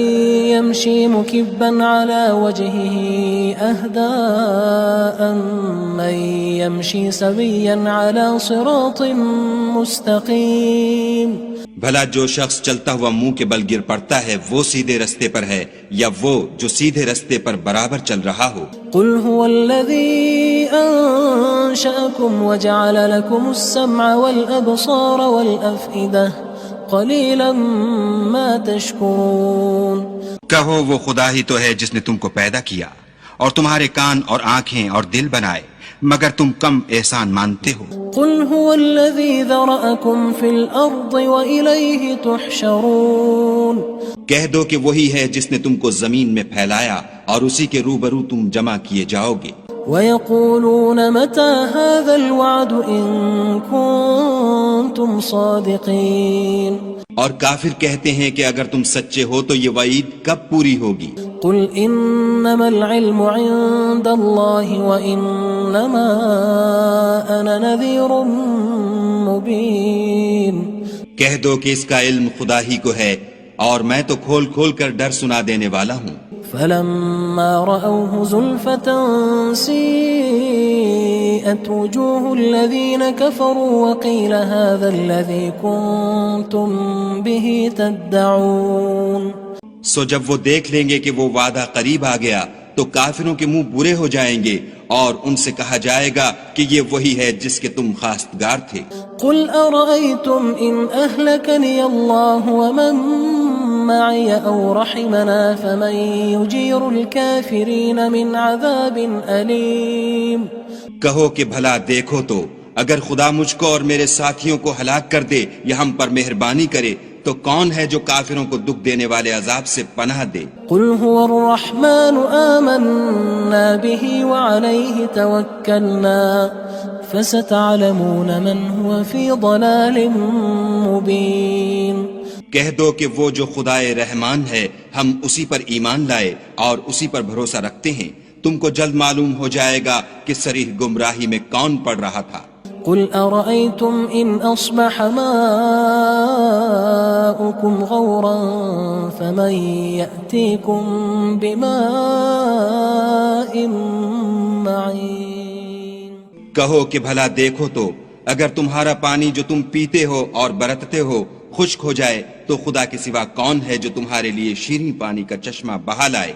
يَمْشِي مُكِبًّا عَلَى وَجْهِهِ أَهْدَىٰ أَمَّن يَمْشِي سَوِيًّا عَلَى صِرَاطٍ مُّسْتَقِيمٍ بھلا جو شخص چلتا ہوا منہ کے بل گر پڑتا ہے وہ سیدھے رستے پر ہے یا وہ جو سیدھے رستے پر برابر چل رہا ہو؟ قُلْ هُوَ الَّذِي أَنشَأَكُمْ وَجَعَلَ لَكُمُ السَّمْعَ وَالْأَبْصَارَ وَالْأَفْئِدَةَ قَلِيلًا مَا تَشْكُرُونَ کہو وہ خدا ہی تو ہے جس نے تم کو پیدا کیا اور تمہارے کان اور آنکھیں اور دل بنائے، مگر تم کم احسان مانتے ہو۔ قُلْ هُوَ الَّذِي ذَرَأَكُمْ فِي الْأَرْضِ وَإِلَيْهِ تُحْشَرُونَ کہہ دو کہ وہی ہے جس نے تم کو زمین میں پھیلایا اور اسی کے روبرو تم جمع کیے جاؤ گے۔ وَيَقُولُونَ مَتَىٰ هَٰذَا الْوَعْدُ إِن كُنتُمْ صَادِقِينَ اور کافر کہتے ہیں کہ اگر تم سچے ہو تو یہ وعید کب پوری ہوگی؟ قُلْ إِنَّمَا الْعِلْمُ عِندَ اللَّهِ وَإِنَّمَا أَنَا نَذِيرٌ مُّبِينٌ کہہ دو کہ اس کا علم خدا ہی کو ہے اور میں تو کھول کھول کر ڈر سنا دینے والا ہوں۔ فَلَمَّا رَأَوْهُ زُلْفَةً سِيئَتْ وُجُوهُ الَّذِينَ كَفَرُوا وَقِيلَ هَٰذَا الَّذِي كُنتُم بِهِ تَدَّعُونَ سو جب وہ دیکھ لیں گے کہ وہ وعدہ قریب آ گیا تو کافروں کے منہ برے ہو جائیں گے اور ان سے کہا جائے گا کہ یہ وہی ہے جس کے تم خواستگار تھے۔ قُلْ أَرَأَيْتُمْ إِنْ أَهْلَكَنِيَ اللَّهُ وَمَن مَّعِيَ أَوْ رَحِمَنَا فَمَن يُجِيرُ الْكَافِرِينَ مِنْ عَذَابٍ أَلِيمٍ کہو کہ بھلا دیکھو تو اگر خدا مجھ کو اور میرے ساتھیوں کو ہلاک کر دے یا ہم پر مہربانی کرے تو کون ہے جو کافروں کو دکھ دینے والے عذاب سے پناہ دے؟ قُلْ هُوَ الرَّحْمَٰنُ آمَنَّا بِهِ وَعَلَيْهِ تَوَكَّلْنَا فَسَتَعْلَمُونَ مَنْ هُوَ فِي ضَلَالٍ مُّبِينٍ کہہ دو کہ وہ جو خدائے رحمان ہے ہم اسی پر ایمان لائے اور اسی پر بھروسہ رکھتے ہیں، تم کو جلد معلوم ہو جائے گا کہ صریح گمراہی میں کون پڑ رہا تھا۔ قُلْ أَرَأَيْتُمْ إِنْ أَصْبَحَ مَاؤُكُمْ غَوْرًا فَمَن يَأْتِيكُم بِمَاءٍ مَّعِينٍ کہو کہ بھلا دیکھو تو اگر تمہارا پانی جو تم پیتے ہو اور برتتے ہو خشک ہو جائے تو خدا کے سوا کون ہے جو تمہارے لیے شیریں پانی کا چشمہ بہا لائے؟